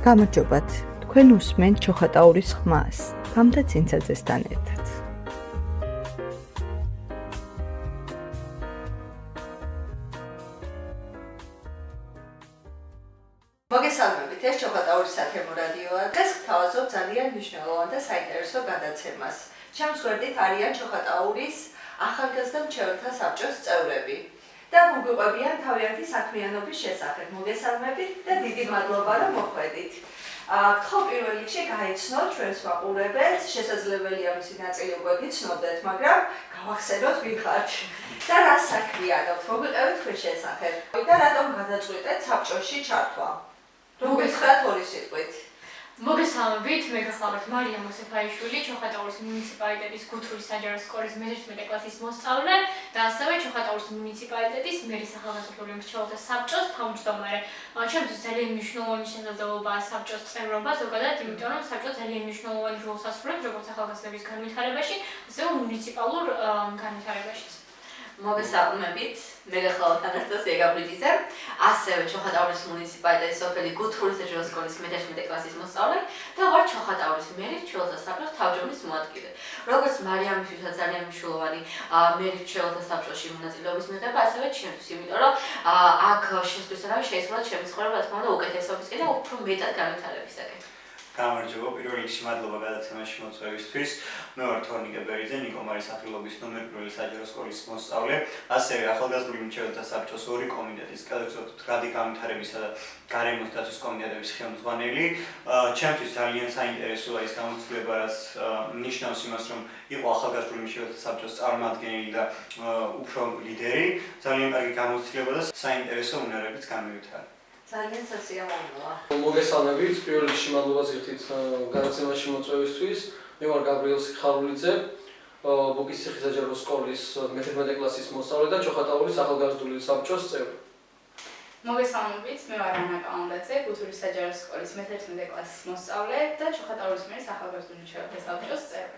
გამარჯობათ, თქვენ უსმენთ ჩოხატაურის ხმას, გამდა ცინცაძესთან ერთად. მოგესალმებით, ეს ჩოხატაურის სათემო რადიოა. დღეს გთავაზობ ძალიან მნიშვნელოვან და საინტერესო გადაცემას. ჩემს გვერდით არიან ჩოხატაურის ახალგაზრდა მრჩეველთა საბჭოს წევრები და მოგვიყვებიან თავიანთი საქმიანობის შესახებ. მოგესალმებით და დიდი მადლობა, რომ მოხვედით. გთხოვ პირველ რიგში გაიცნოთ ჩვენს მაყურებელს, შესაძლებელია მისი ნაწილი უკვე გიცნობდეთ, მაგრამ გავახსენოთ ვინ ხართ და რა საქმიანობთ, მოგვიყევით თქვენ შესახებ და რატომ გადაწყვიტეთ საბჭოში ჩართვა. მოგესალმებით ორი სიტყვით. მოგესალმებით, მე გახლავართ მარია მოსეფაიშვილი, ჩოხატაურის მუნიციპალიტეტის გუთურის საჯარო სკოლის მე-11 კლასის მოსწავლე და ასევე ჩოხატაურის მუნიციპალიტეტის მერის ახალგაზრდული მრჩეველთა საბჭოს თავმჯდომარე. ჩემთვის ძალიან მნიშვნელოვანი შესაძლებლობაა საბჭოს წევრობა, ზოგადად, იმიტომ რომ საბჭო ძალიან მნიშვნელოვანი როლს ასრულებს როგორც ახალგაზრდების განვითარებაში, ასევე მუნიციპალურ განვითარებაშიც. მოგესალმებით, მე გახლავართ ანასტასია გაბრიძიძე, ასევე ჩოხატაურის მუნიციპალიტეტის სოფელი გუთურის საჯარო სკოლის მე-11 კლასის მოსწავლე და ვარ ჩოხატაურის მერის მრჩეველთა საბჭოს თავმჯდომარის მოადგილე. როგორც მარიამისთვისაც ძალიან მნიშვნელოვანი მერის მრჩეველთა საბჭოში მონაწილეობის მიღება, ასევე ჩემთვის, იმიტომ რომ აქ შესაძლოა შეიცვალა ჩემი ცხოვრება, რა თქმა უნდა, უკეთესობისკენ და უფრო მეტად განვითარებისკენ. გამარჯობა, პირველ რიგში მადლობა გადაცემაში მოწვევისთვის. მე ვარ თორნიკე ბერიძე, ნიკომარის სახელობის ნომერ 1 საჯარო სკოლის მოსწავლე, ასევე ახალგაზრდული მრჩეველთა საბჭოს ორი კომიტეტის, კადრები განვითარებისა და გარემოს დაცვის კომიტეტების ხელმძღვანელი. ჩემთვის ძალიან საინტერესოა ის გამოცდილება, რაც ნიშნავს იმას, რომ იყო ახალგაზრდული მრჩეველთა საბჭოს წარმომადგენელი და უფრო ლიდერი. ძალიან კარგი გამოცდილება და საინტერესო უნარებიც გამივითხარა. ძალიან სასიამოვნოა. მოგესალმებით, პირველ რიგში მადლობა ზირთით გადაცემაში მოწვევისთვის. მე ვარ გაბრიელ სიხარულიძე, ბუკის ციხის საჯარო სკოლის მე-11 კლასის მოსწავლე და ჩოხატაურის ახალგაზრდული საბჭოს წევრი. მოგესალმებით, მე ვარ ანა კალანდაძე, გუთურის საჯარო სკოლის მე-11 კლასის მოსწავლე და ჩოხატაურის მერის ახალგაზრდული მრჩეველთა საბჭოს წევრი.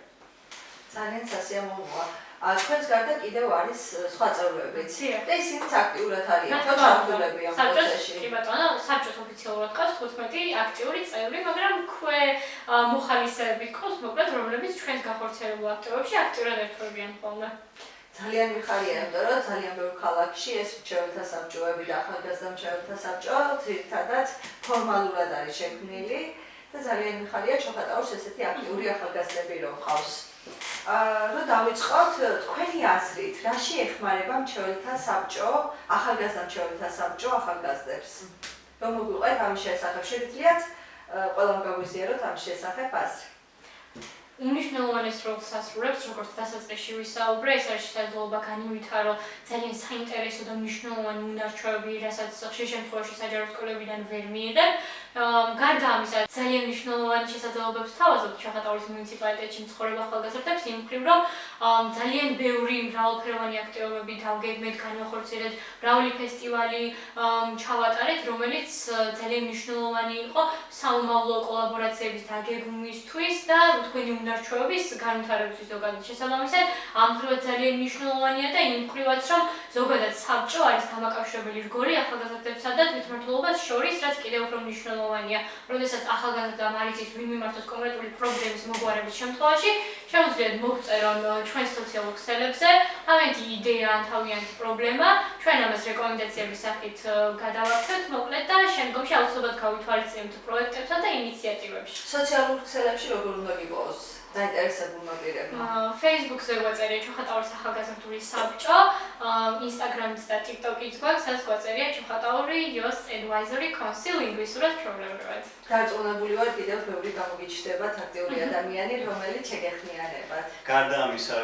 ძალიან სასიამოვნოა. თქვენს გარდა კიდევ არის სხვა წევრებიც და ისინიც აქტიურად არიან ჩართულები ამ პროცესში. კი ბატონო, საბჭოს ოფიციალურად ყავს 15 აქტიური წევრი, მაგრამ მოხალისეები ყავს, მოკლედ, რომლებიც ჩვენს გახორციელებულ აქტივობებში აქტიურად ერთვებიან ხოლმე. ძალიან მიხარია, იმიტომ რომ ძალიან ბევრ ქალაქში ეს მრჩეველთა საბჭოები და ახალგაზრდა მრჩეველთა საბჭო ძირითადად ფორმალურად არის შექმნილი და ძალიან მიხარია ჩოხატაურს ესეთი აქტიური ახალგაზრდები რომ ყავს. რომ დავიწყოთ თქვენი აზრით, რაში ეხმარება მრჩეველთა საბჭო, ახალგაზრდა მრჩეველთა საბჭო ახალგაზრდებს? რომ მოგვიყვეთ ამის შესახებ, შეგიძლიათ ყველამ გაგვიზიაროთ ამის შესახებ აზრი. უნიშნელოვანეს როლს ასრულებს, როგორც დასაწყისში ვისაუბრე, ეს არის შესაძლებლობა განივითარო ძალიან საინტერესო და მნიშვნელოვანი უნარჩვევები, რასაც ხშირ შემთხვევაში საჯარო სკოლებიდან ვერ მიიღებ. გარდა ამისა, ძალიან მნიშვნელოვანი შესაძლებლობებს თავაზობთ ჩოხატაურის მუნიციპალიტეტში მცხოვრებ ახალგაზრდებს, იმ მხრივ, რომ ძალიან ბევრი მრავალფეროვანი აქტივობები დავგეგმეთ, განვახორციელეთ, მრავალი ფესტივალი ჩავატარეთ, რომელიც ძალიან მნიშვნელოვანი იყო საომავლო კოლაბორაციების დაგეგმვისთვის და თქვენი უნარჩვევების განვითარებისთვის ზოგადად. შესაბამისად, ამ მხრივაც ძალიან მნიშვნელოვანია და იმ მხრივაც, რომ ზოგადად საბჭო არის დამაკავშირებელი რგოლი ახალგაზრდებსა და თვითმმართველობას შორის, რაც კიდევ უფრო მნიშვნელოვანია. როდესაც ახალგაზრდამ არ იცის ვინ მიმართოს კონკრეტული პრობლემის მოგვარების შემთხვევაში, შეუძლიათ მოგწერონ ჩვენს სოციალურ ქსელებზე თავიანთი იდეა ან თავიანთი პრობლემა, ჩვენ ამას რეკომენდაციების სახით გადავაქცევთ, მოკლედ და შემდგომში აუცილებლად გავითვალისწინებთ პროექტებსა და ინიციატივებში. სოციალურ ქსელებში როგორ უნდა გიპოვოს დაინტერესებულმა პირებმა? Facebook-ზე გვაწერია ჩოხატაურის ახალგაზრდული საბჭო, Instagram-იც და TikTok-იც გვაქვს, სადაც გვაწერია ჩოხატაური Youth Advisory Council ინგლისურად ჩვეულებრივად. დარწმუნებული ვარ, კიდევ ბევრი გამოგიჩნდებათ აქტიური ადამიანი, რომელიც შეგეხმიანებათ. გარდა ამისა,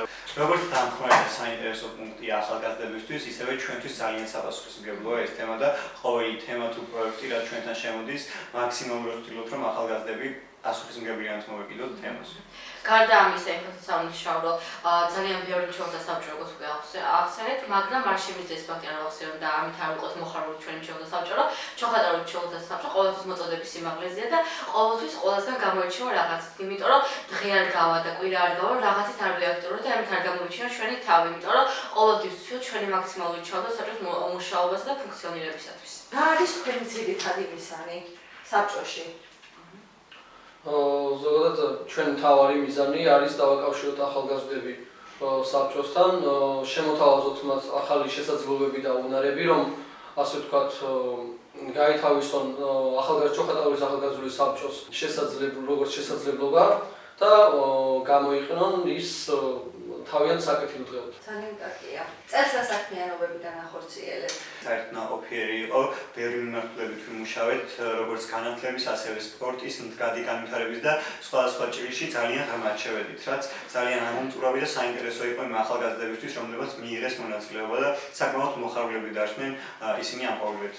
როგორც დამხმარე საინტერესო პუნქტია ახალგაზრდებისთვის, ისევე ჩვენთვის ძალიან საპასუხისმგებლოა ეს თემა და ყოველი თემა თუ პროექტი, რაც ჩვენთან შემოდის, მაქსიმუმად ვცდილობთ, რომ ახალგაზრდები პასუხისმგებლიანად მოვეკიდოთ თემაზე. გარდა ამისა, იმითაც აღნიშნავ, რომ ძალიან ბევრი მრჩეველთა საბჭო როგორც უკვე ახსენეთ, მაგრამ არ შემიძლია ფაქტი არ ახსენო და ამით არ ვიყოთ მოხარული ჩვენი მრჩეველთა საბჭო, რომ ჩოხატაურის მრჩეველთა საბჭო ყოველთვის მოწოდების სიმაღლეზეა და ყოველთვის ყველასგან გამოირჩევა რაღაცით, იმიტომ რომ დღე არ გავა და კვირა არ გავა, რაღაცით არ ვიაქტიურებ და ამით არ გამოირჩევა ჩვენი თავი, იმიტომ რომ ყოველთვის ვცდილობ ჩვენი მაქსიმალური მრჩეველთა საბჭოს მუშაობასა და ფუნქციონირებისათვის. რა არის თქვენი ძირითადი მისანი საბჭოში? ზოგადად ჩვენ მთავარი მიზანი არის დავაკავშიროთ ახალგაზრდები საბჭოსთან, შემოთავაზოთ მათ ახალი შესაძლებლობები და უნარები, რომ ასე ვთქვათ, გაითავისონ ჩოხატაურის ახალგაზრდული საბჭოს შესაძლებლობა და გამოიყენონ ის თავიანთ საკეთილ დღეოდ. ძალიან კარგია. წელსასაქმიანობები განახორციელებთ. საერთნაყოფიერი იყო, ბევრი მიმართულებით ვიმუშავეთ, როგორც განათლების, ასევე სპორტის, მდგრადი განვითარების და სხვადასხვა ჭრილში ძალიან ღრმად შევედით, რაც ძალიან ამომწურავი და საინტერესო იყო იმ ახალგაზრდებისთვის, რომლებიც მიიღეს მონაწილეობა და საკმაოდ მოხარულები დარჩნენ ისინი ამ ყოველივეთ.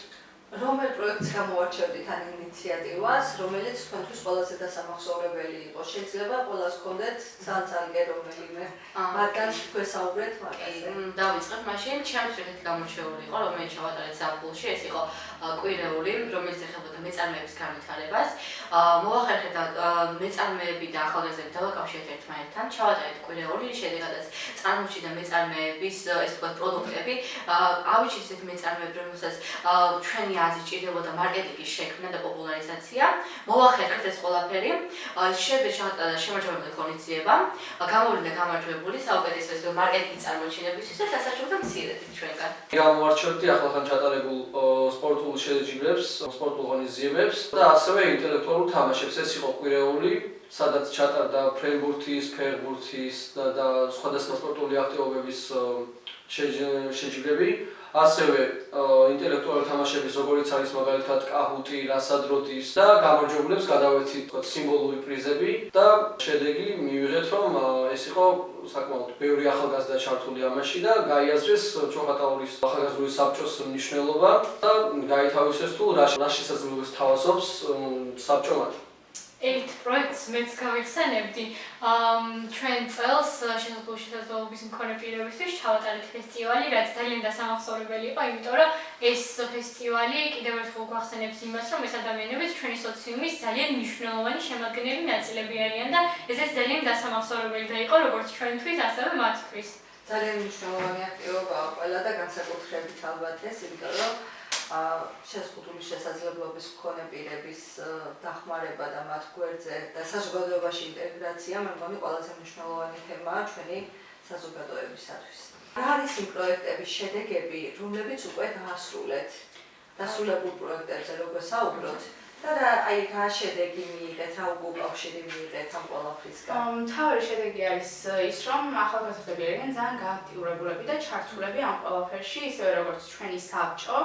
რომელ პროექტს გამოარჩევდით ან ინიციატივას, რომელიც თქვენთვის ყველაზე დასამახსოვრებელი იყო? შეიძლება ყველას გქონდეთ ცალ-ცალკე რომელიმე მათგანში გვესაუბრეთ მაგაზე. დავიწყებ მაშინ, ჩემთვის ერთ-ერთი გამორჩეული იყო, რომელიც ჩავატარეთ ზაფხულში, ეს იყო კვირეული, რომელიც ეხებოდა მეწარმეების განვითარებას. მოვახერხეთ მეწარმეები და ახალგაზრდები დავაკავშირეთ ერთმანეთთან, ჩავატარეთ კვირეული, შედეგადაც წარმოჩინდა მეწარმეების ეს ვთქვათ პროდუქტები, ავიჩით ესეთი მეწარმეები, რომელსაც ჩვენი აზრით ჭირდებოდა მარკეტინგის შექმნა და პოპულარიზაცია. მოვახერხეთ ეს ყველაფერი. შევატარა შემაჯამებელი ღონისძიება, გამოვლინდა გამარჯვებული საუკეთესო მარკეტინგის წარმოჩინებისთვის და დასაჭიროდა მცირედით ჩვენგან. გამოვარჩევდი ახლახან ჩატარებულ სპორტულ შეჯიბრებს, სპორტულ ღონისძიებებს და ასევე ინტელექტუალურ თამაშებს. ეს იყო კვირეული, სადაც ჩატარდა ფრენბურთის, ფეხბურთის და სხვადასხვა სპორტული აქტივობების შეჯიბრები. ასევე ინტელექტუალური თამაშების, როგორიც არის მაგალითად კაჰუტი, რასადროდის და გამარჯვებულებს გადავეცით სიმბოლური პრიზები და შედეგი მივიღეთ, რომ ეს იყო საკმაოდ ბევრი ახალგაზრდა ჩართული ამაში და გაიაზრეს ჩოხატაურის ახალგაზრდული საბჭოს მნიშვნელობა და გაითავისეს თუ რა შესაძლებლობებს თავაზობს საბჭო მათ. ერთ პროექტს მეც გავიხსენებდი. ჩვენ წელს შესაძლებლობის მქონე პირებისთვის ჩავატარეთ ფესტივალი, რაც ძალიან დასამახსოვრებელი იყო, იმიტომ რომ ეს ფესტივალი კიდევ ერთხელ გვახსენებს იმას, რომ ეს ადამიანები ჩვენი სოციუმის ძალიან მნიშვნელოვანი შემადგენელი ნაწილები არიან და ესეც ძალიან დასამახსოვრებელი და იყო როგორც ჩვენთვის, ასევე მათთვის. ძალიან მნიშვნელოვანი აქტივობაა ყველა და განსაკუთრებით ალბათ ეს, იმიტომ რომ შეზღუდული შესაძლებლობის მქონე პირების დახმარება და მათ გვერდზე და საზოგადოებაში ინტეგრაცია, მე მგონი ყველაზე მნიშვნელოვანი თემაა ჩვენი საზოგადოებისათვის. რა არის იმ პროექტების შედეგები, რომლებიც უკვე დაასრულეთ? დასრულებულ პროექტებზე როგორ საუბრობთ? და აი რა შედეგი მიიღეთ, რა უკავშირი მიიღეთ ამ ყველაფრისგან? მთავარი შედეგი არის ის, რომ ახალგაზრდები არიან ძალიან გააქტიურებულები და ჩართულები ამ ყველაფერში, ისევე როგორც ჩვენი საბჭო.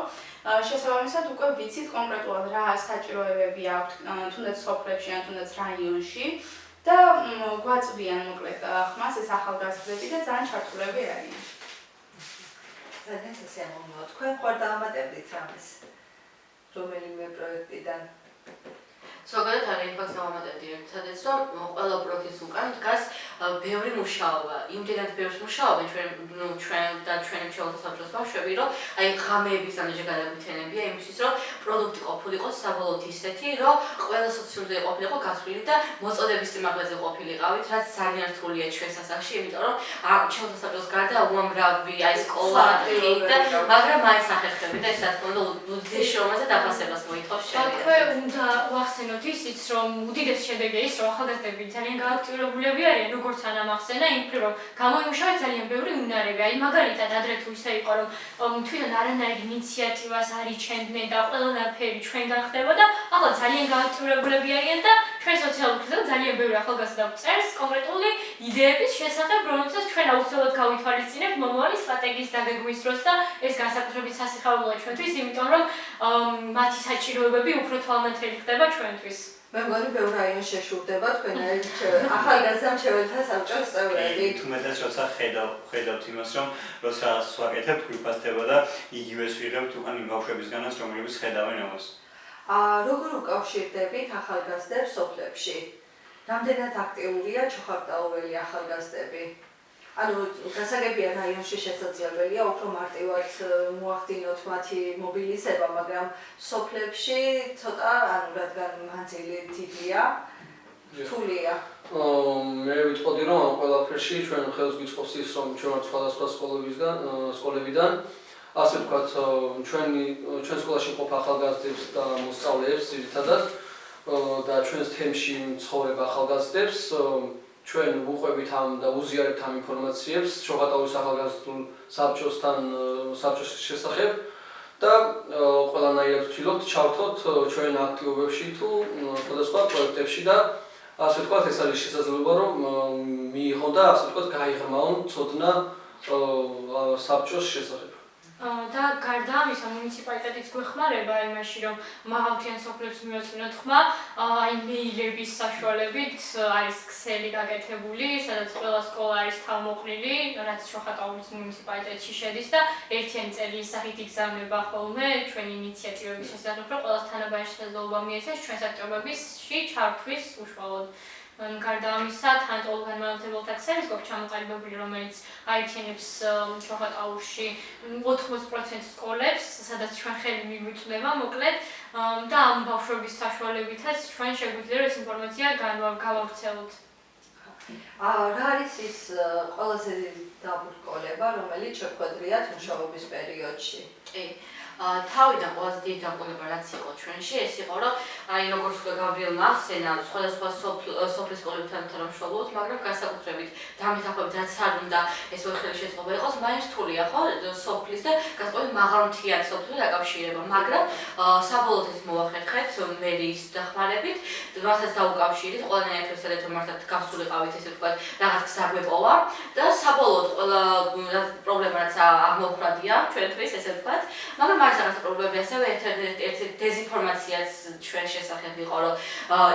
შესაბამისად უკვე ვიცით კონკრეტულად რა საჭიროებები აქვთ თუნდაც სოფლებში ან თუნდაც რაიონში და გვაწვდიან მოკლედ ხმას ეს ახალგაზრდები და ძალიან ჩართულები არიან. ძალიან სასიამოვნოა. თქვენ ხარ დაამატებდით რამეს რომელიმე პროექტიდან? ზოგადად არის იმას დავამატებდი ერთადაც, რომ ყველა პროექტის უკან დგას ბევრი მუშაობა. იმდენად ბევრს მუშაობენ ჩვენ და ჩვენი მშობლთა საბჭოს ბავშვები, რომ აი ღამეების ანეჟე გადაგვითენებია იმისთვის, რომ პროდუქტი ყოფილიყოს საბოლოოდ ისეთი, რომ ყველა სოციუმზე ყოფილიყო გასვლილი და მოწოდების სიმაღლეზე ყოფილიყავით, რაც ძალიან რთულია ჩვენ სასახლეში, იმიტომ რომ მშობლთა საბჭოს გარდა უამრავი აი სკოლა და მაგრამ მაინც ახერხები და ეს რა თქმა უნდა უდიდეს შრომაზე დაფასებას მოითხოვს შეიძლება. აქვე უნდა ვახსენოთ ისიც, რომ უდიდესი შედეგია ის, რომ ახალგაზრდები ძალიან გააქტიურებულები არიან, როგორც ანამახსენა, იმ მხრივ, რომ გამოიმუშავეთ ძალიან ბევრი უნარები. აი მაგალითად, ადრე თუ ისე იყო, რომ თვითონ არანაირი ინიციატივას არ იჩენდნენ და ყველაფერი ჩვენგან ხდებოდა, ახლა ძალიან გააქტიურებულები არიან და ჩვენ სოციალურ ქსელში ძალიან ბევრი ახალგაზრდა წერს კონკრეტული იდეების შესახებ, რომელსაც ჩვენ აუცილებლად გავითვალისწინებთ მომავალი სტრატეგიის დაგეგმვის დროს და ეს განსაკუთრებით სასიხარულოა ჩვენთვის, იმიტომ რომ მათი საჭიროებები უფრო თვალნათელი ხდება ჩვენთვის. მე მგონი ბევრ რაიონში შეშურდება თქვენაირ ახალგაზრდა მშობელთა საბჭოს წევრები. თუმეტეს როცა ხედავთ იმას, რომ როცა რაღაცას ვაკეთებთ, გვიფასდება და იგივეს ვიღებთ უკან იმ ბავშვებისგანაც, რომლებიც ხედავენ ამას. როგორ უკავშირდებით ახალგაზრდებს სოფლებში? რამდენად აქტიურია ჩოხატაურელი ახალგაზრდები? ანუ გასაგებია რაიონში შესაძლებელია უფრო მარტივად მოახდინოთ მათი მობილიზება, მაგრამ სოფლებში ცოტა, ანუ რადგან მანძილი დიდია, რთულია. მე ვიტყოდი, რომ ამ ყველაფერში ჩვენ ხელს გვიწყობს ის, რომ ჩვენ სხვადასხვა სკოლებიდან ასე ვთქვათ, ჩვენ სკოლაში მყოფ ახალგაზრდებს და მოსწავლეებს ძირითადად და ჩვენს თემში ცხოვრება ახალგაზრდებს ჩვენ ვუყვებით ამ და უზიარებთ ამ ინფორმაციებს ჩოხატაურის ახალგაზრდულ საბჭოს შესახებ და ყველანაირად ვცდილობთ ჩავთოთ ჩვენ აქტივობებში თუ სხვადასხვა პროექტებში და ასე ვთქვათ ეს არის შესაძლებლობა რომ მიიღონ და ასე ვთქვათ გაიღრმაონ ცოდნა საბჭოს შესახებ. და გარდა ამისა მუნიციპალიტეტიც გვეხმარება იმაში რომ მაღალმთიან სოფლებს მიოცნოთ ხმა აი მეილების საშუალებით არის ქსელი გაკეთებული სადაც ყველა სკოლა არის თავმოყრილი რაც ჩოხატაურის მუნიციპალიტეტში შედის და ერთიანი წერილის სახით იგზავნება ხოლმე ჩვენი ინიციატივების შესახებ რომ ყველას თანაბარი შესაძლებლობა მიეცეს ჩვენს აქტივობებში ჩართვის უშუალოდ გარდა ამისა თან განმათავებელთა ქსელის გვაქვს ჩამოყალიბებული რომელიც აერთიანებს ჩოხატაურში 80% სკოლებს სადაც ჩვენ ხელი მიგვიწვდება მოკლედ და ამ ბავშვების საშუალებითაც ჩვენ შეგვიძლია ეს ინფორმაცია გავავრცელოთ. რა არის ის ყველაზე დაბრკოლება რომელიც შეხვედრიათ მუშაობის პერიოდში? თავიდან ყველაზე დიდი დაბრკოლება რაც იყო ჩვენში ეს იყო რომ აი როგორც გავრიელმა ახსენა სხვადასხვა სოფლის სკოლებთან თანამშრომლობთ მაგრამ განსაკუთრებით დამეთანხმებით რაც არ უნდა ეს ოთხელი შეწყობა იყოს მაინც რთულია ხო სოფლის და განსაკუთრებით მაღალმთიანი სოფლის დაკავშირება მაგრამ საბოლოოდ ეს მოვახერხეთ მერის დახმარებით რასაც დაუკავშირით ყველანაირად ვეცადეთ რომ მართლაც გასულიყავით ესე ვთქვათ რაღაც გზა გვეპოვა და საბოლოოდ ყველა პრობლემა რაც აღმოფხვრადია ჩვენთვის ესე ვთქვათ მაგრამ რაღაც პრობლემები ასევე ერთ-ერთი დეზინფორმაციაც ჩვენ შესახებ იყო რომ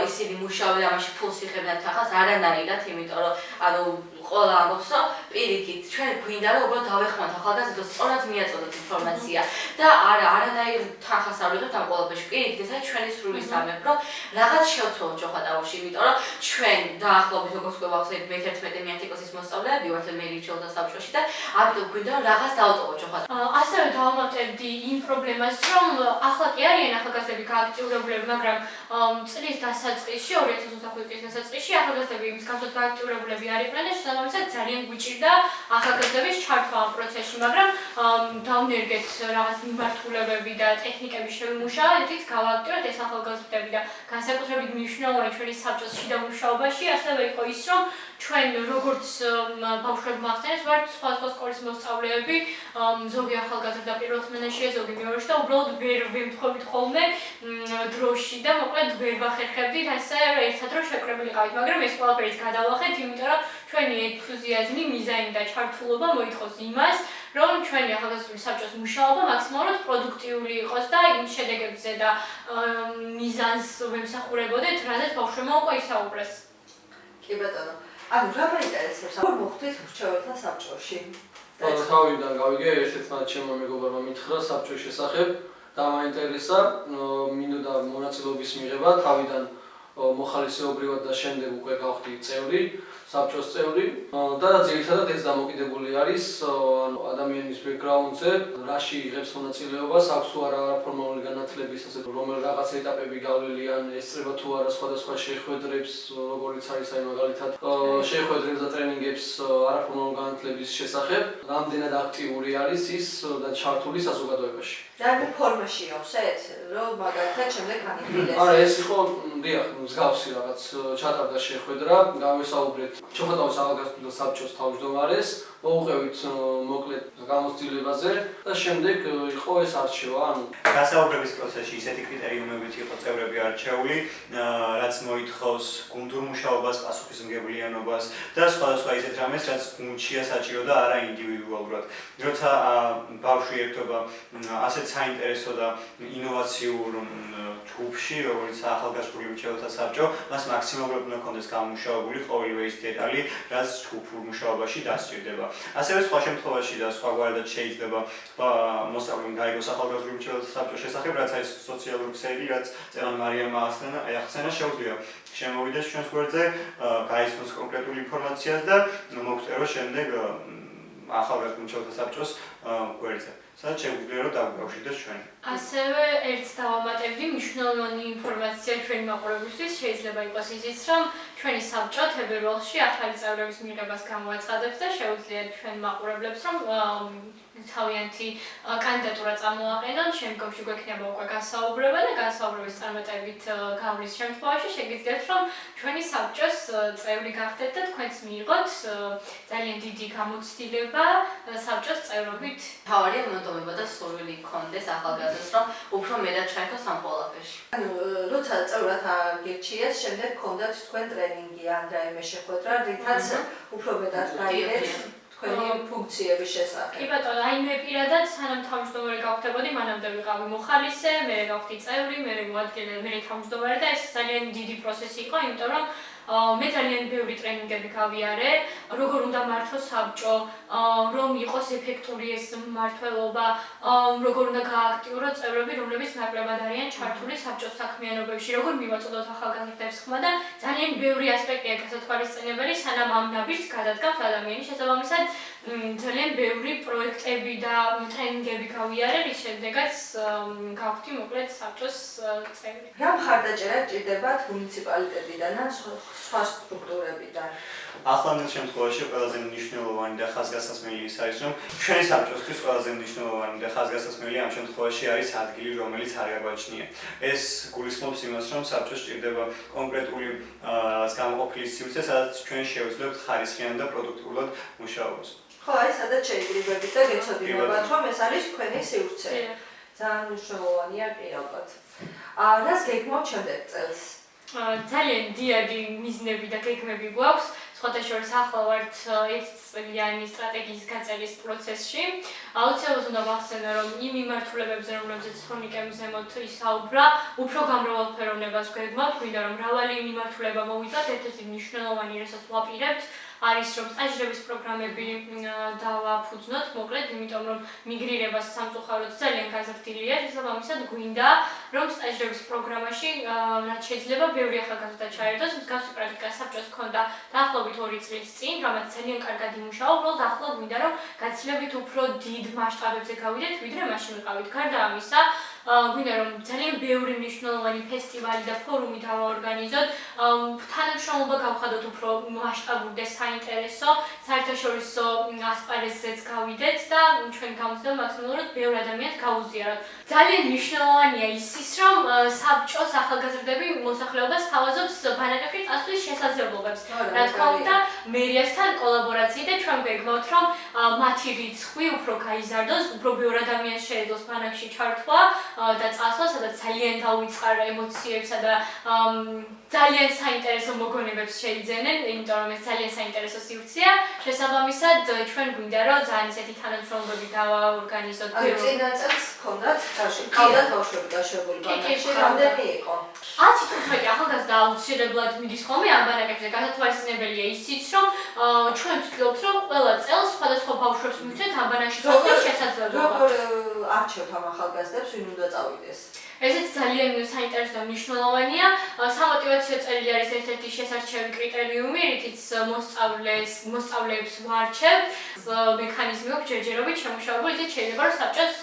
ისინი მუშაობენ ამაში ფულს იღებენ ახლა არანაირად იმიტომ რომ ანუ ყველა ამბობს რომ პირიქით ჩვენ გვინდა რომ უბრალოდ დავეხმაროთ ახალგაზრდებს სწორად მიაწოდოთ ინფორმაცია და არანაირ თანხას არ ვიღებთ ამ ყველაფერში პირიქით ეს არის ჩვენი სრული სამეფო რომ რაღაც შევცვალოთ ჩოხატაურში იმიტომ რომ ჩვენ დაახლოებით როგორც გვახსენეთ მე-11 მეათიკოსის მოსწავლეები ვართ მერიჩელთა საბჭოში და ამიტომ გვინდა რომ რაღაც დავტოვოთ ჩოხატაურში ასევე დავამატებდი იმ პრობლემას რომ ახლა კი არიან ახალგაზრდები გააქტიურებულები მაგრამ წლის დასაწყისში 2025 წლის დასაწყისში ახალგაზრდები იმის გამო გააქტიურებულები არ იყვნენ და შესაბამისად ძალიან გვიჭირდა ახალგაზრდების ჩართვა ამ პროცესში მაგრამ დავნერგეთ რაღაც მიმართულებები და ტექნიკები შევიმუშაოთ ეთიც გავააქტიუროთ ეს ახალგაზრდები და განსაკუთრებით მნიშვნელოვანი ჩვენი საბჭოს შიდა მუშაობაში ასევე იყო ის რომ ჩვენ როგორც ბავშვებმა ახსენეს ვართ სხვადასხვა სკოლის მოსწავლეები ზოგი ახალგაზრდა პირველ ხმენაშია ზოგი მეორეში და უბრალოდ ვერ ვემთხვევით ხოლმე დროში და მოკლედ ვერ ვახერხებდით ასე ერთად რომ შეკრებილიყავით მაგრამ ეს ყველაფერიც გადავახეთ იმიტომ რომ ჩვენი ენთუზიაზმი მიზანი და ჩართულობა მოითხოვს იმას რომ ჩვენი ახალგაზრდული საბჭოს მუშაობა მაქსიმალურად პროდუქტიული იყოს და იმ შედეგებზე და მიზანს ვემსახურებოდეთ რაზეც ბავშვებმა უკვე ისაუბრეს. კი ბატონო ანუ რა მაინტერესებს როგორ მოხდით მრჩეველთა საბჭოში? თავიდან გავიგე ერთ-ერთმა ჩემმა მეგობარმა მითხრა საბჭოს შესახებ და მაინტერესა მინდოდა მონაწილეობის მიღება თავიდან მოხალისეობრივად და შემდეგ უკვე გავხდი წევრი საბჭოს წევრი და ძირითადად ეს დამოკიდებული არის ანუ ადამიანის ბექგრაუნდზე რაში იღებს მონაწილეობას აქვს თუ არა არაფორმალური განათლების ასე რომელ რაღაც ეტაპები გავლილი ან ესწრება თუ არა სხვადასხვა შეხვედრებს როგორიც არის აი მაგალითად შეხვედრებს და ტრენინგებს არაფორმალური განათლების შესახებ რამდენად აქტიური არის ის და ჩართული საზოგადოებაში და ამ ფორმაში ავსეთ რომ მაგალითად შემდეგ განიხილეს არა ეს იყო დიახ მსგავსი რაღაც ჩატარდა შეხვედრა გავესაუბრეთ ჩოხატაურის ახალგაზრდულ საბჭოს თავმჯდომარეს მოუყევით მოკლედ გამოცდილებაზე და შემდეგ იყო ეს არჩევა ანუ გასაუბრების პროცესში ისეთი კრიტერიუმებით იყო წევრები არჩეული რაც მოითხოვს გუნდურ მუშაობას პასუხისმგებლიანობას და სხვადასხვა ისეთ რამეს რაც გუნდშია საჭირო და არა ინდივიდუალურად როცა ბავშვი ერთობა ასეთ საინტერესო და ინოვაციურ ჯგუფში როგორც ახალგაზრდული მრჩეველთა საბჭო მას მაქსიმალურად უნდა ქონდეს გამომუშავებული ყოველივე ის დეტალი რაც ჯგუფურ მუშაობაში დასჭირდება ასევე სხვა შემთხვევაში და სხვაგვარად შეიძლება მოსწავლემ გაიგოს ახალგაზრდული მრჩეველთა საბჭოს შესახებ რაც არის სოციალური ქსელი რაც წელან მარიამმა ახსენა შეუძლია შემოვიდეს ჩვენს გვერდზე გაიცნოს კონკრეტული ინფორმაციას და მოგწეროს შემდეგ ახალგაზრდული მრჩეველთა საბჭოს გვერდზე სადაც შეგვიძლია რომ დავუკავშირდეს ჩვენ. ასევე ერთ დავამატებდი მნიშვნელოვანი ინფორმაცია ჩვენი მაყურებლისთვის შეიძლება იყოს ისიც, რომ ჩვენი საბჭო თებერვალში ახალი წევრების მიღებას გამოაცხადებს და შეუძლია ჩვენ მაყურებლებს რომ თავიანთი კანდიდატურა წამოაყენონ, შემდგომში გვექნება უკვე გასაუბრება და გასაუბრების წარმატებით გავლის შემთხვევაში შეგიძლიათ რომ ჩვენი საბჭოს წევრი გახდეთ და თქვენც მიიღოთ ძალიან დიდი გამოცდილება საბჭოს წევრობით. თავარია მონდომება და სურვილი გქონდეს ახალგაზრდას რომ უფრო მეტად ჩაერთოს ამ ყველაფერში. ანუ როცა წევრად გირჩიეს, შემდეგ გქონდათ თქვენ ტრენინგი ან რაიმე შეხვედრა, რითაც უფრო მეტად გაიგეთ თქვენი ფუნქციების შესახებ. კი ბატონო, აი მე პირადად სანამ თავმჯდომარე გავხდებოდი, მანამდე ვიყავი მოხალისე, მე გავხდი წევრი, მე მოადგილე, მე თავმჯდომარე და ეს ძალიან დიდი პროცესი იყო, იმიტომ რომ მე ძალიან ბევრი ტრენინგები გავიარე, როგორ უნდა მართოს საბჭო, რომ იყოს ეფექტური ეს მმართველობა, როგორ უნდა გააქტიუროს წევრები, რომლებიც ნაკლებად არიან ჩართული საბჭოს საქმიანობებში, როგორ მივაწოდოთ ახალგაზრდებს ხმა და ძალიან ბევრი ასპექტია გასათვალისწინებელი, სანამ ამ ნაბიჯს გადადგამს ადამიანი. შესაბამისად, ძალიან ბევრი პროექტები და ტრენინგები გავიარე, რის შემდეგაც გავხდი მოკლედ საბჭოს წევრი. რა მხარდაჭერა ჭირდებათ მუნიციპალიტეტიდან ან სხვა სტრუქტურებიდან? ახლანდელ შემთხვევაში ყველაზე მნიშვნელოვანი და ხაზგასასმელი ის არის, რომ ჩვენი საბჭოსთვის ყველაზე მნიშვნელოვანი და ხაზგასასმელი ამ შემთხვევაში არის ადგილი, რომელიც არ გაგვაჩნია. ეს გულისხმობს იმას, რომ საბჭოს ჭირდება კონკრეტული გამოყოფილი სივრცე, სადაც ჩვენ შევძლებთ ხარისხიან და პროდუქტიულად მუშაობას. ხო, აი სადაც შეიძლება და გეცოდინებათ, რომ ეს არის თქვენი სივრცე. ძალიან მნიშვნელოვანია კი ალბათ. რას გეგმავთ შემდეგ წელს? ძალიან დიდი მიზნები და გეგმები გვაქვს. სხვათა შორის ახლა ვართ 1 წლიანი სტრატეგიის გაწერის პროცესში. აუცილებლად უნდა ვახსენო, რომ იმ მიმართულებებზე, რომლებზეც ქრონიკემ ზემოთ ისაუბრა, უფრო გამრავალფეროვნებას გვეგმავთ, გვინდა რომ მრავალი მიმართულება მოვიწყოთ, ერთ-ერთი მნიშვნელოვანი, რასაც ვაპირებთ, არის რომ სტაჟირების პროგრამები დავაფუძნოთ, მოკლედ, იმიტომ რომ მიგრირებას სამწუხაროდ ძალიან გაზრდილია, შესაბამისად გვინდა რომ სტაჟირების პროგრამაში რაც შეიძლება ბევრი ახალგაზრდა ჩაერთოს, მსგავსი პრაქტიკა საბჭოს ჰქონდა დაახლოებით 2 წლის წინ, რამაც ძალიან კარგად იმუშავა, უბრალოდ ახლა გვინდა რომ გაცილებით უფრო დიდ მასშტაბებზე გავიდეთ, ვიდრე მაშინ ვიყავით. გარდა ამისა, გვინდა რომ ძალიან ბევრი მნიშვნელოვანი ფესტივალი და ფორუმი დავაორგანიზოთ, თანამშრომლობა გავხადოთ უფრო მასშტაბურ და საინტერესო, საერთაშორისო ასპარეზზეც გავიდეთ და ჩვენ გამოცდილ მაქსიმალურად ბევრ ადამიანს გავუზიაროთ. ძალიან მნიშვნელოვანია ის რომ საბჭოს ახალგაზრდები მოსახლეობას თავაზობს ბანაკებში წასვლის შესაძლებლობებს. რა თქმა უნდა, მერიასთან კოლაბორაციით და ჩვენ გვეგმავთ რომ მათი რიცხვი უფრო გაიზარდოს, უფრო ბევრ ადამიანს შეეძლოს ბანაკში ჩართვა და წასვლა, სადაც ძალიან დაუვიწყარ ემოციებსა და ძალიან საინტერესო მოგონებებს შეიძენენ, იმიტომ რომ ეს ძალიან საინტერესო სივრცეა. შესაბამისად, ჩვენ გვინდა რომ ძალიან ისეთი თანამშრომლობები დავაორგანიზოთ. წინა წელს ჰქონდათ გავდათ ბავშვები დაშვებული ბანაკში, რამდენი იყო? 10-15 ახალგაზრდა აუცილებლად მიდის ხოლმე ამ ბანაკებზე. გასათვალისწინებელია ისიც, რომ ჩვენ ვცდილობთ, რომ ყველა წელს სხვადასხვა ბავშვებს მივცეთ ამ ბანაკში წასვლის შესაძლებლობა. როგორ არჩევთ ამ ახალგაზრდებს, ვინ უნდა წავიდეს? ესეც ძალიან საინტერესო და მნიშვნელოვანია. სამოტივაციო წერილი არის ერთ-ერთი შესარჩევი კრიტერიუმი, რითიც მოსწავლეებს ვარჩევ. მექანიზმი აქვს ჯერჯერობით შემუშავებული, ისიც შეიძლება რომ საბჭოს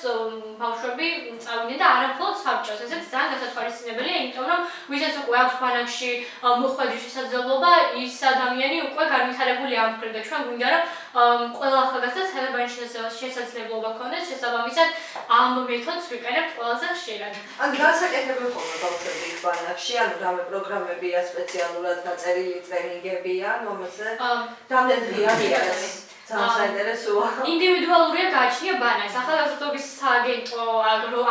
ბავშვები წავიდნენ და არა მხოლოდ საბჭოს. ესეც ძალიან გასათვალისწინებელია, იმიტომ რომ ვისაც უკვე აქვს ბანაკში მოხვედრის შესაძლებლობა, ის ადამიანი უკვე განვითარებული ამ მხრიდან და ჩვენ გვინდა რომ ყველა ახალგაზრდას თანაბარი შესაძლებლობა ჰქონდეს, შესაბამისად ამ მეთოდს ვიყენებთ ყველაზე ხშირად. ან გასაკეთებელ ხოლმე ბავშვები იქ ბანაკში, ანუ რამე პროგრამებია სპეციალურად დაწერილი ტრენინგებია, რომელზე რამდენი დღეა ეს? ძალიან საინტერესოა. ინდივიდუალურია გააჩნია ბანაკს. ახალგაზრდობის სააგენტო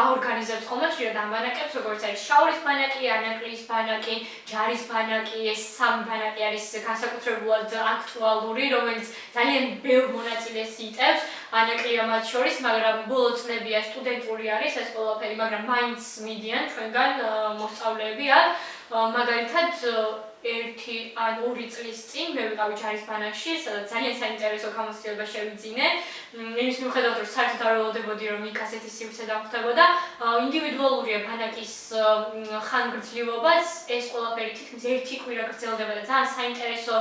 აორგანიზებს ხოლმე ხშირად ამ ბანაკებს, როგორც არის შაურის ბანაკი, ანაკლის ბანაკი, ჯარის ბანაკი, ეს სამი ბანაკი არის განსაკუთრებულად აქტუალური, რომელიც ძალიან ბევრ მონაწილეს იტევს. ანაკლია მათ შორის, მაგრამ ბოლო წლებია სტუდენტური არის ეს ყველაფერი, მაგრამ მაინც მიდიან ჩვენგან მოსწავლეები არ. მაგალითად 1 ან 2 წლის წინ მე ვიყავი ჯარის ბანაკში, სადაც ძალიან საინტერესო გამოცდილება შევიძინე. იმის მიუხედავად რომ საერთოდ არ ველოდებოდი რომ იქ ასეთი სივრცე დამხვდებოდა ინდივიდუალურია ბანაკის ხანგრძლივობაც ეს ყველაფერი თითქმის ერთი კვირა გრძელდება და ძალიან საინტერესო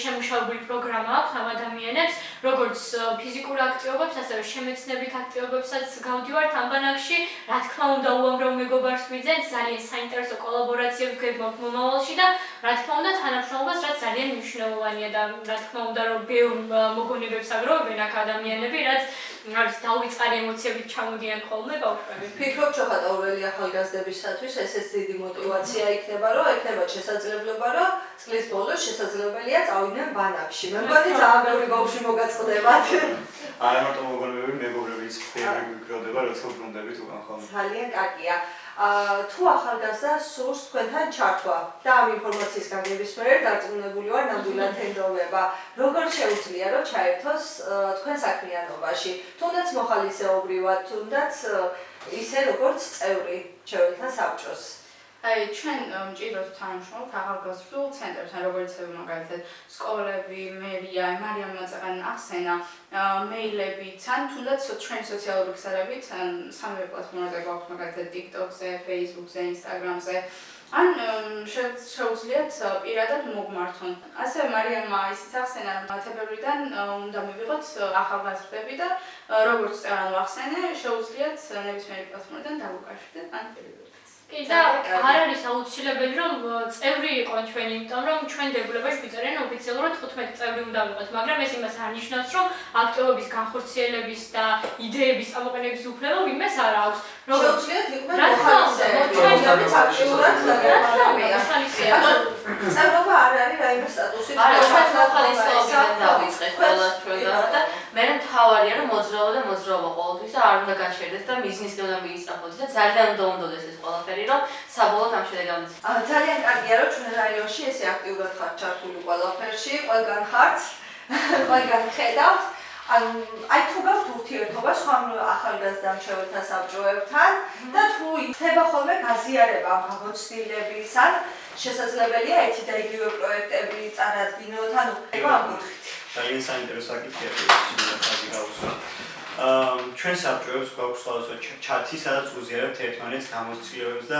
შემუშავებული პროგრამა აქვს ამ ადამიანებს როგორც ფიზიკურ აქტივობებს ასევე შემეცნებით აქტივობებსაც გავდივართ ამ ბანაკში რა თქმა უნდა უამრავ მეგობარს ვიძენთ ძალიან საინტერესო კოლაბორაციებს გვგებთ მომავალში და რა თქმა უნდა თანამშრომლობას რაც ძალიან მნიშვნელოვანია და რა თქმა უნდა რომ ბევრ მოგონებებს აგროვებენ აქ ადამიანები რაც არის დაუვიწყარი ემოციებით ჩამოდიან ხოლმე ბავშვები. ფიქრობ ჩოხატაურელი ახალგაზრდებისათვის ესეც დიდი мотиваცია იქნება რომ ექნება შესაძლებლობა რომ წლის ბოლოს შესაძლებელია წავიდნენ ბანაკში. მე მგონი ძალიან ბევრი ბავშვი მოგაწყდებათ. არა მარტო მოგონებები, მეგობრებიც ფერი გიქროდება, როცა უბრუნდებით უკან ხოლმე. ძალიან კარგია. თუ ახალგაზრდა სურს თქვენთან ჩართვა და ამ ინფორმაციის გაგების მერე დარწმუნებული ვარ ნამდვილად ენდობება. როგორ შეუძლია რომ ჩაერთოს თქვენ საქმიანობაში? თუნდაც მოხალისეობრივად, თუნდაც ისე როგორც წევრი ჩვენთან საბჭოს. აი ჩვენ მჭიროთ თანამშრომლობთ ახალგაზრდულ ცენტრებთან, როგორც მაგალითად სკოლები, მერია, მარიამ მაწაყანი ახსენა, მეილებით, ან თუნდაც ჩვენ სოციალური ქსელებით, სამივე პლატფორმაზე გვაქვს მაგალითად TikTok-ზე, Facebook-ზე, Instagram-ზე. ან შეუძლიათ პირადად მოგმართონ. ასევე მარიამმა ისიც ახსენა, რომ თებერვლიდან უნდა მივიღოთ ახალგაზრდები და როგორც წევრი ახსენე, შეუძლიათ ნებისმიერი პლატფორმიდან დაგვიკავშირდეთ ან პირადად. და არ არის აუცილებელი რომ წევრი იყონ ჩვენი, იმიტომ რომ ჩვენ დებულებაში ვიწერენ ოფიციალურად 15 წევრი უნდა ვიყოთ, მაგრამ ეს იმას არ ნიშნავს, რომ აქტივობის განხორციელების და იდეების ამოყენების უფლება ვინმეს არ აქვს. შეუძლიათ იყვნენ მოხალისეები, რომლებიც აქტიურად დაგემართებიან. წევრობა არ არის რაიმე სტატუსით. არა, ჩვენ მოხალისეობიდან დავიწყეთ ყველა ჩვენ და მე მთავარია რომ მოძრაობა ყოველთვის და არ უნდა გაჩერდეს და მიზნისკენ უნდა მიისწრაფოს და ძალიან უნდა უნდოდეს ეს ყველაფერი რომ საბოლოოდ ამ შედეგამდე. ძალიან კარგია რომ ჩვენ რაიონში ესე აქტიურად ხართ ჩართული ყველაფერში, ყველგან ხართ, ყველგან ხედავთ. აი თუ გაქვთ ურთიერთობა სხვა ახალგაზრდა მრჩეველთა საბჭოებთან და თუ იქნება ხოლმე გაზიარება ამ გამოცდილების ან შესაძლებელია ერთი და იგივე პროექტები წარადგინოთ, ანუ ამ კუთხით. ძალიან საინტერესო საკითხია ეს გაუსვა. ჩვენ საბჭოებს გვაქვს სხვადასხვა ჩათი, სადაც უზიარებთ ერთმანეთს გამოცდილებებს და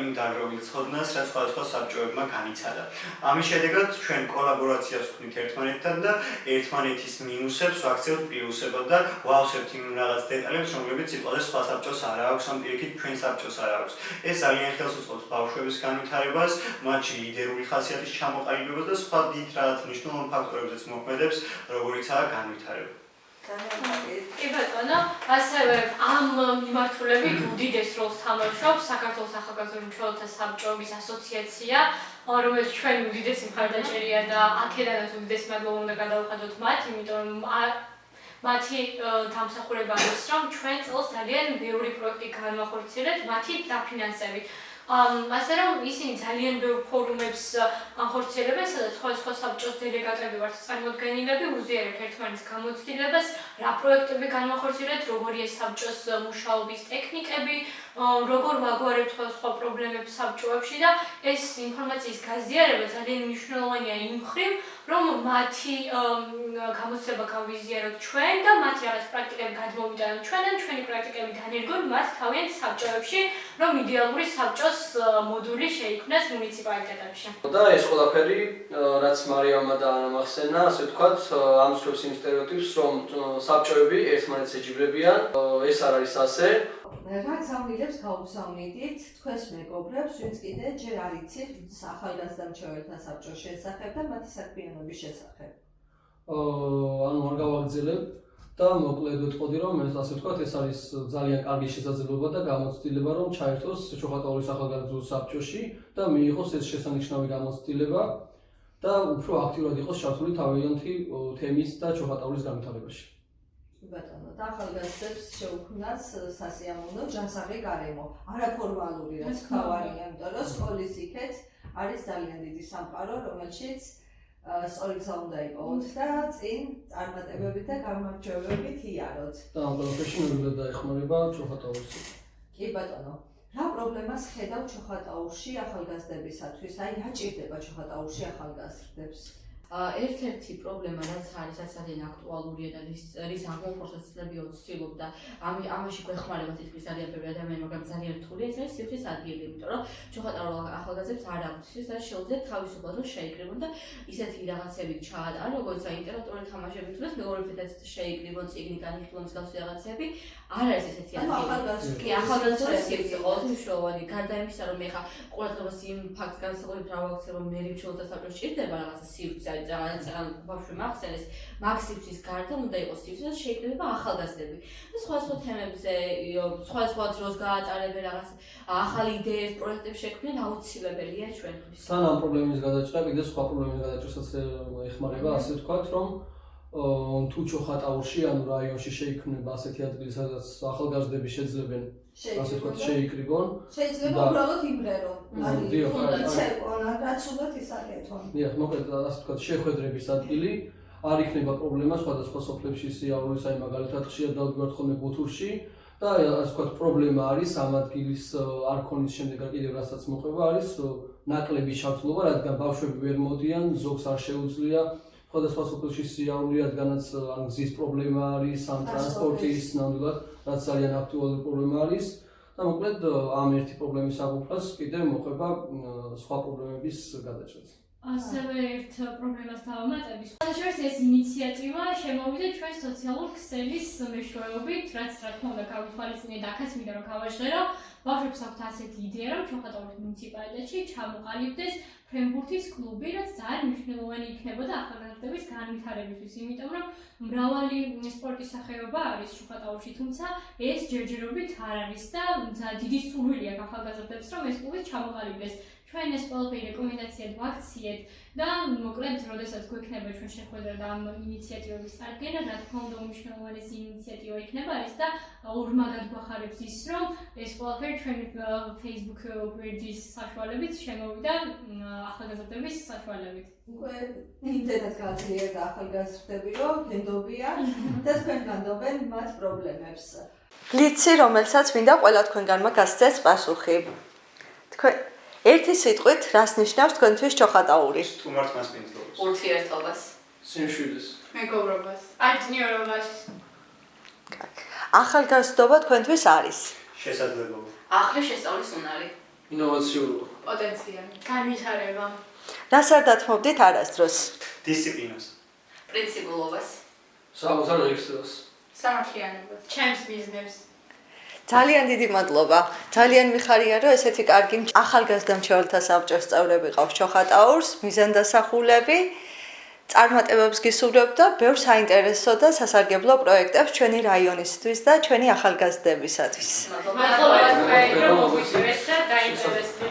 იმ დაგროვილ ცხოდნას, რაც სხვადასხვა საბჭოებმა განიცადა. ამის შედეგად ჩვენ კოლაბორაციას ვქნით ერთმანეთთან და ერთმანეთის მინუსებს ვაქცევთ პლუსებად და ვავსებთ იმ რაღაც დეტალებს, რომლებიც სიტყვაზე სხვა საბჭოს არ აქვს, ან პირიქით ჩვენ საბჭოს არ აქვს. ეს ძალიან ხელს უწყობს ბავშვების განვითარებას, მათში ლიდერული ხასიათის ჩამოყალიბებას და სხვა დიდ რაღაც მნიშვნელოვან ფაქტორებზეც მოქმედებს, როგორიცაა განვითარება. კი ბატონო, ასევე ამ მიმართულებით უდიდეს როლს თამაშობს საქართველოს ახალგაზრდა მრჩეველთა საბჭოების ასოციაცია, რომელიც ჩვენ უდიდესი მხარდაჭერია და აქედანაც უდიდეს მადლობა უნდა გადავხადოთ მათ, იმიტომ რომ მათი დამსახურება არის, რომ ჩვენ წელს ძალიან ბევრი პროექტი განვახორციელებთ მათი დაფინანსებით. ასე რომ ისინი ძალიან ბევრ ფორუმებს ახორციელებენ, სადაც სხვადასხვა საბჭოს დელეგატები ვართ წარმოდგენილები, უზიარებთ ერთმანეთის გამოცდილებას, რა პროექტები განვახორციელებთ, როგორია საბჭოს მუშაობის ტექნიკები, როგორ ვაგვარებთ სხვადასხვა პრობლემებს საბჭოებში და ეს ინფორმაციის გაზიარება ძალიან მნიშვნელოვანია იმ მხრივ, რომ მათი გამოცდილება გავიზიაროთ ჩვენ და მათი რაღაც პრაქტიკები გადმოვიტანოთ ჩვენ და ჩვენი პრაქტიკები განერგონ მათ თავიანთ საბჭოებში, რომ იდეალური საბჭოს მოდული შეიქმნას მუნიციპალიტეტებში. და ეს ყველაფერი, რაც მარიამმა და ანამ ახსენა, ასე ვთქვათ, ამსვლებს იმ სტერეოტიპს, რომ საბჭოები ერთმანეთს ეჯიბრებიან. ეს არ არის ასე. რა გზავნილებს გაუგზავნიდით თქვენს მეგობრებს, ვინც კიდე ჯერ არ იცით ახალგაზრდა მრჩეველთა საბჭოს შესახებ და მათი საქმიანობის შესახებ? ანუ არ გავაგრძელებ და მოკლედ ვეთყოდი, რომ ეს ასე ვთქვათ, ეს არის ძალიან კარგი შესაძლებლობა და გამოცდილება, რომ ჩაერთოს ჩოხატაურის ახალგაზრდულ საბჭოში და მიიღოს ეს შესანიშნავი გამოცდილება და უფრო აქტიურად იყოს ჩართული თავიანთი თემის და ჩოხატაურის განვითარებაში. ბატონო, და ახალგაზრდებს შეუქმნას სასიამოვნო ჯანსაღი გარემო, არაფორმალური რაც თავარია, იმიტომ რომ სკოლის იქეთ არის ძალიან დიდი სამყარო, რომელშიც სწორი გზა უნდა იპოვოთ და წინ წარმატებებით და გამარჯვებებით იაროთ. და ამ ყველაფერში მივიდა დაეხმარება ჩოხატაურის. კი ბატონო, რა პრობლემას ხედავ ჩოხატაურში ახალგაზრდებისათვის? აი, რა ჭირდება ჩოხატაურში ახალგაზრდებს? ერთ-ერთი პრობლემა რაც არის ძალიან აქტუალურია და რის აღმოფხვრას ცდილობ ვცდილობ და ამაში გვეხმარება თითქმის ძალიან ბევრი ადამიანი, მაგრამ ძალიან რთულია, ეს არის სივრცის ადგილი, იმიტომ რომ ჩოხატაურო ახალგაზრდებს არ აქვს ის და შეუძლიათ თავისუფლად შეიკრიბონ და ისეთი რაღაცები ჩაატარონ, როგორც ინტელექტუალური თამაშები თუ მეორეფერად შეიკრიბონ, წიგნი განიხილონ მსგავსი რაღაცები, არ არის ესეთი ადგილი. კი, ახალგაზრდა სივრცე ყოველთვის მნიშვნელოვანი. გარდა იმისა, რომ ეხა ყურადღებას იმ ფაქტს განსაკუთრებით რა ვაქცია, რომ მე რჩეულთა საბჭოს ჭირდება რაღაცა სივრცე, რაღაც ბავშვი მახსენეს, მაგ სივრცის გარდა უნდა იყოს სივრცე და შეიკრიბება ახალგაზრდები. და სხვა თემებზე, სხვა დროს გაატარებენ რაღაც ახალი idеების, პროექტების შექმნა აუცილებელია ჩვენთვის. თან ამ პრობლემის გადაჭრა, კიდე სხვა პრობლემის გადაჭრასაც ეხმარება, ასე ვთქვათ, რომ თუ ჩოხატაურში, ანუ რაიონში შეიქმნება ასეთი ადგილი, სადაც ახალგაზრდები შეძლებენ ასე ვთქვათ შეიკრიბონ. შეიძლება უბრალოდ იბრერონ. იცეკვონ, რაც უდათ ის აკეთონ. დიახ, მოკლედ ასე ვთქვათ შეხვედრების ადგილი არ იქნება პრობლემა სხვადასხვა სოფლებში სიარულის, აი მაგალითად ხშირად დავდგართ ხოლმე ბუთურში და ასე ვთქვათ პრობლემა არის ამ ადგილის არ ქონის შემდეგ კიდევ რასაც მოყვება არის ნაკლები ჩართულობა, რადგან ბავშვები ვერ მოდიან, ზოგს არ შეუძლია სხვადასხვა სოფელში სიარული, რადგანაც ან გზის პრობლემა არის, ან ტრანსპორტის ნამდვილად, რაც ძალიან აქტუალური პრობლემა არის და მოკლედ ამ ერთი პრობლემის აღმოფხვრას კიდევ მოყვება სხვა პრობლემების გადაჭრაც. ასევე ერთ პრობლემას დავამატები. შესაძლოა ეს ინიციატივა შემოვიდა ჩვენ სოციალურ ქსელის მეშვეობით, რაც რა თქმა უნდა გავითვალისწინეთ აქაც მინდა რომ გავაჟღერო. ბავშვებს აქვთ ასეთი იდეა, რომ ჩოხატაურის მუნიციპალიტეტში ჩამოყალიბდეს ფრენბურთის კლუბი, რაც ძალიან მნიშვნელოვანი იქნებოდა ახალგაზრდების განვითარებისთვის, იმიტომ რომ მრავალი სპორტის სახეობა არის ჩოხატაურში, თუმცა ეს ჯერჯერობით არ არის და დიდი სურვილი აქვს ახალგაზრდებს, რომ ეს კლუბი ჩამოყალიბდეს. ჩვენ ეს ყველაფერი რეკომენდაციად ვაქციეთ და მოკლედ, როდესაც გვექნება ჩვენ შეხვედრა და ამ ინიციატივების წარდგენა, რა თქმა უნდა, უმნიშვნელოვანესი ინიციატივა იქნება ეს და ორმაგად გვახარებს ის, რომ ეს ყველაფერი ჩვენ Facebook გვერდის საშუალებით შემოვიდა ახალგაზრდების საშუალებით. უკვე იმდენად გაძლიერდა ახალგაზრდები, რომ გენდობიან და თქვენ განდობენ მათ პრობლემებს. ბლიცი, რომელსაც მინდა ყველა თქვენგანმა გასცეს პასუხი. თქვენ ერთი სიტყვით რას ნიშნავს თქვენთვის ჩოხატაური? თუ მართლაც მითხრობს. ურთიერთობას, სიმშვიდეს, მეგობრობას, პარტნიორობას, ახალგაზრდობა თქვენთვის არის შესაძლებლობა. ახალი შესწავლის უნარი, ინოვაციურობა, პოტენციალი, განვითარება, რას არ დათმობდით არასდროს? დისციპლინას. პრინციპულობას, საკუთარ ღირსებას. სამართლიანობას. ჩემს მიზნებს. ძალიან დიდი მადლობა. ძალიან მიხარია, რომ ესეთი კარგი ახალგაზრდა მრჩეველთა საბჭოს წევრები ყავს ჩოხატაურს, მიზანდასახულები, წარმატებებს გისურვებთ და ბევრ საინტერესო და სასარგებლო პროექტებს ჩვენი რაიონისთვის და ჩვენი ახალგაზრდებისათვის. მადლობა თქვენ რომ მოგვიწევეთ და დაინტერესდით.